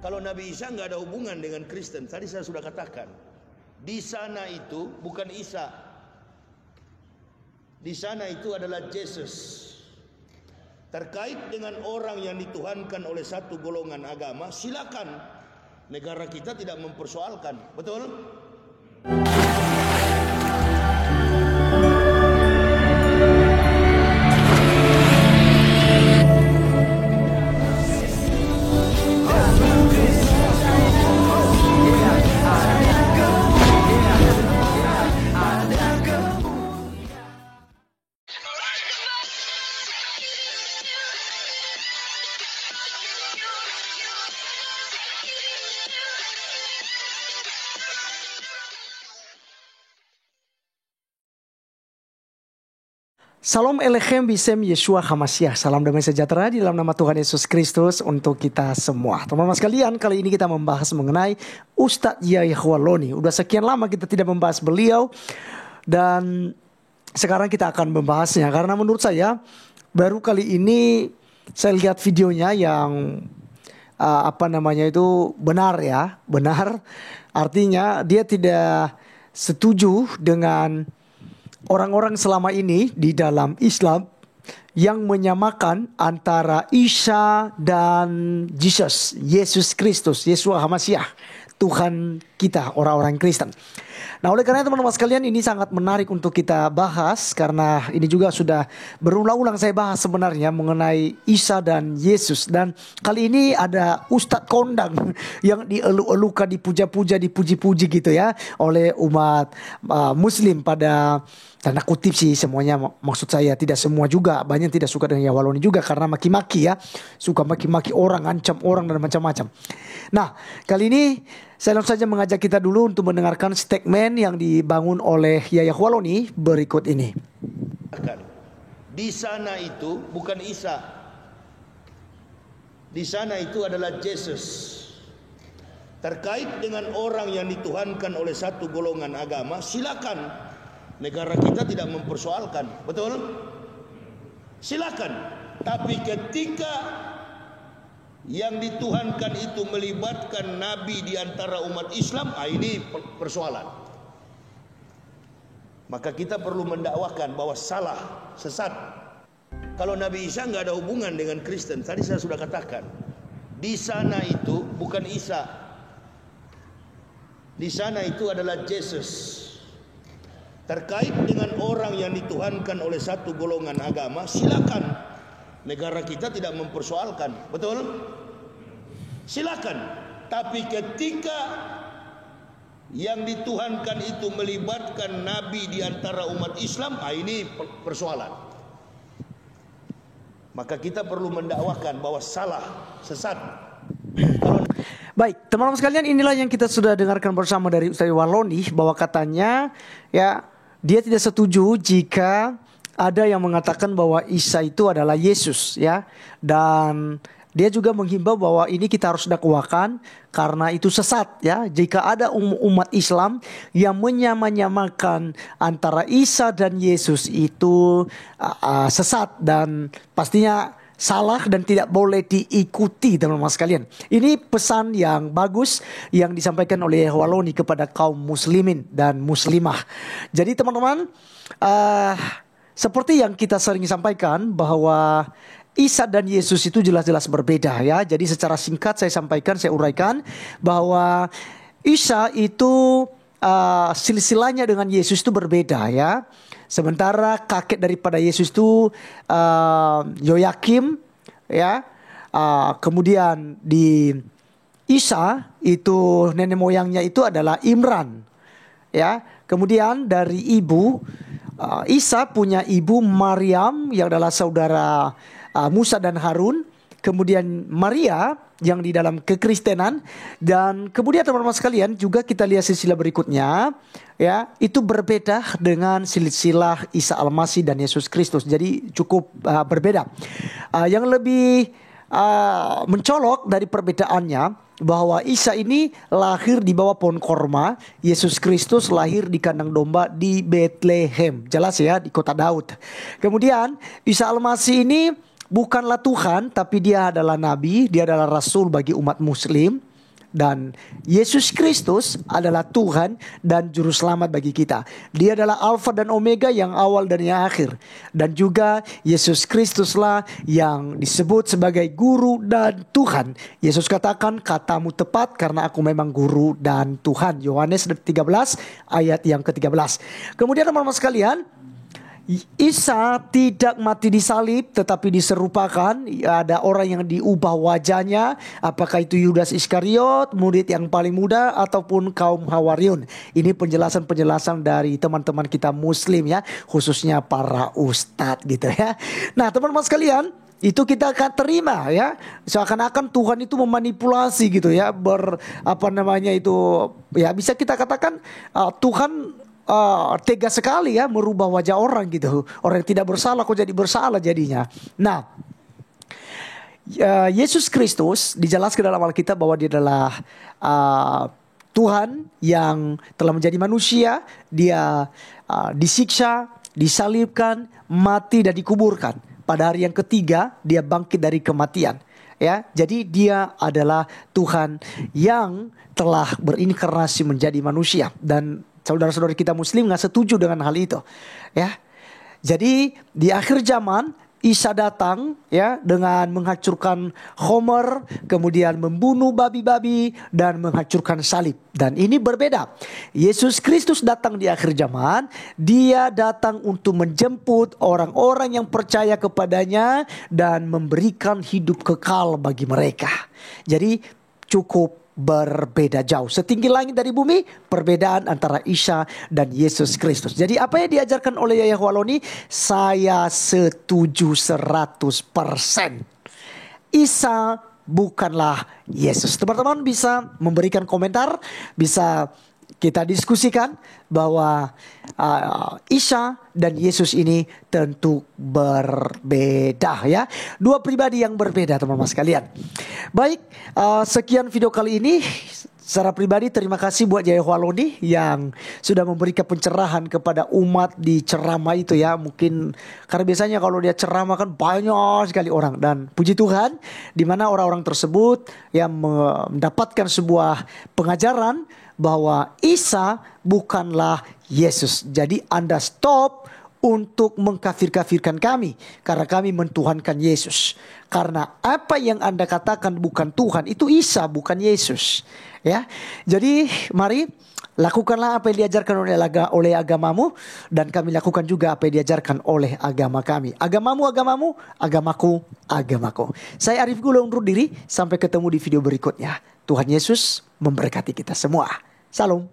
Kalau Nabi Isa nggak ada hubungan dengan Kristen, tadi saya sudah katakan. Di sana itu bukan Isa. Di sana itu adalah Yesus. Terkait dengan orang yang dituhankan oleh satu golongan agama, silakan. Negara kita tidak mempersoalkan, betul? Salam Elechem Bisem Yeshua Hamasiah. Salam damai sejahtera di dalam nama Tuhan Yesus Kristus untuk kita semua. Teman-teman sekalian, kali ini kita membahas mengenai Ustadz Yahya Holoni. Udah sekian lama kita tidak membahas beliau, dan sekarang kita akan membahasnya. Karena menurut saya baru kali ini saya lihat videonya yang benar ya. Benar artinya dia tidak setuju dengan orang-orang selama ini di dalam Islam yang menyamakan antara Isa dan Yesus Kristus, Yeshua Hamasiah, Tuhan kita orang-orang Kristen. Nah, oleh karena teman-teman sekalian, ini sangat menarik untuk kita bahas, karena ini juga sudah berulang-ulang saya bahas sebenarnya mengenai Isa dan Yesus. Dan kali ini ada Ustadz kondang yang dielu-elukan, dipuja-puja, dipuji-puji gitu ya oleh umat Muslim pada tanda kutip sih semuanya, maksud saya tidak semua juga, banyak tidak suka dengan Yahya Holoni juga karena maki-maki ya, suka maki-maki orang, ancam orang dan macam-macam. Nah, kali ini saya langsung saja mengajak kita dulu untuk mendengarkan statement yang dibangun oleh Yahya Holoni berikut ini. Di sana itu bukan Isa. Di sana itu adalah Yesus. Terkait dengan orang yang dituhankan oleh satu golongan agama, silakan. Negara kita tidak mempersoalkan, betul? Silakan. Tapi ketika yang dituhankan itu melibatkan Nabi di antara umat Islam, ini persoalan. Maka kita perlu mendakwakan bahwa salah, sesat. Kalau Nabi Isa nggak ada hubungan dengan Kristen, tadi saya sudah katakan. Di sana itu bukan Isa. Di sana itu adalah Yesus. Terkait dengan orang yang dituhankan oleh satu golongan agama, silakan. Negara kita tidak mempersoalkan, betul? Silakan. Tapi ketika yang dituhankan itu melibatkan Nabi di antara umat Islam, ini persoalan. Maka kita perlu mendakwakan bahwa salah, sesat. Baik, teman-teman sekalian, inilah yang kita sudah dengarkan bersama dari Ustadz Holoni, bahwa katanya ya dia tidak setuju jika ada yang mengatakan bahwa Isa itu adalah Yesus ya. Dan dia juga menghimbau bahwa ini kita harus dakwakan karena itu sesat ya. Jika ada umat Islam yang menyamakan antara Isa dan Yesus, itu sesat dan pastinya salah dan tidak boleh diikuti, teman-teman sekalian. Ini pesan yang bagus yang disampaikan oleh Yahya Holoni kepada kaum muslimin dan muslimah. Jadi teman-teman, seperti yang kita sering sampaikan bahwa Isa dan Yesus itu jelas-jelas berbeda ya. Jadi secara singkat saya sampaikan, saya uraikan bahwa Isa itu silsilahnya dengan Yesus itu berbeda ya. Sementara kakek daripada Yesus itu Yoyakim ya. Kemudian di Isa itu nenek moyangnya itu adalah Imran ya. Kemudian dari ibu Isa punya ibu Maryam yang adalah saudara Musa dan Harun. Kemudian Maria yang di dalam kekristenan. Dan kemudian teman-teman sekalian juga kita lihat silsilah berikutnya ya, itu berbeda dengan silsilah Isa Al-Masih dan Yesus Kristus. Jadi cukup berbeda. Yang lebih mencolok dari perbedaannya bahwa Isa ini lahir di bawah pohon korma, Yesus Kristus lahir di kandang domba di Bethlehem. Jelas ya, di kota Daud. Kemudian Isa Al-Masih ini bukanlah Tuhan, tapi dia adalah nabi, dia adalah rasul bagi umat muslim Dan Yesus Kristus adalah Tuhan dan Juru Selamat bagi kita. Dia adalah Alfa dan Omega, yang awal dan yang akhir. Dan juga Yesus Kristuslah yang disebut sebagai Guru dan Tuhan. Yesus katakan, katamu tepat karena aku memang Guru dan Tuhan. Yohanes 13 ayat yang ke-13. Kemudian teman-teman sekalian, Isa tidak mati di salib tetapi diserupakan. Ada orang yang diubah wajahnya. Apakah itu Yudas Iskariot, murid yang paling muda, ataupun kaum Hawariun. Ini penjelasan-penjelasan dari teman-teman kita Muslim ya, khususnya para ustadz gitu ya. Nah teman-teman sekalian, itu kita akan terima ya, seakan-akan Tuhan itu memanipulasi gitu ya, ya bisa kita katakan Tuhan tega sekali ya merubah wajah orang gitu. Orang yang tidak bersalah kok jadi bersalah jadinya. Nah, Yesus Kristus dijelaskan dalam Alkitab bahwa dia adalah Tuhan yang telah menjadi manusia. Dia disiksa, disalibkan, mati dan dikuburkan. Pada hari yang ketiga dia bangkit dari kematian. Ya, jadi dia adalah Tuhan yang telah berinkarnasi menjadi manusia. Dan saudara-saudara kita Muslim nggak setuju dengan hal itu, ya. Jadi di akhir zaman Isa datang, ya, dengan menghancurkan Homer, kemudian membunuh babi-babi dan menghancurkan salib. Dan ini berbeda. Yesus Kristus datang di akhir zaman. Dia datang untuk menjemput orang-orang yang percaya kepadanya dan memberikan hidup kekal bagi mereka. Jadi cukup berbeda jauh. Setinggi langit dari bumi, perbedaan antara Isa dan Yesus Kristus. Jadi apa yang diajarkan oleh Yahya Waloni, saya setuju 100%. Isa bukanlah Yesus. Teman-teman bisa memberikan komentar, bisa kita diskusikan bahwa Isa dan Yesus ini tentu berbeda ya. Dua pribadi yang berbeda teman-teman sekalian. Baik, sekian video kali ini. Secara pribadi terima kasih buat Yahya Waloni yang sudah memberikan pencerahan kepada umat di ceramah itu ya. Mungkin karena biasanya kalau dia ceramah kan banyak sekali orang. Dan puji Tuhan, di mana orang-orang tersebut yang mendapatkan sebuah pengajaran bahwa Isa bukanlah Yesus. Jadi Anda stop untuk mengkafir-kafirkan kami, karena kami mentuhankan Yesus. Karena apa yang Anda katakan bukan Tuhan, itu Isa bukan Yesus. Ya, jadi mari lakukanlah apa yang diajarkan oleh agamamu, dan kami lakukan juga apa yang diajarkan oleh agama kami. Agamamu agamamu, agamaku agamaku. Saya Arif Gula undur diri, sampai ketemu di video berikutnya. Tuhan Yesus memberkati kita semua. Salam.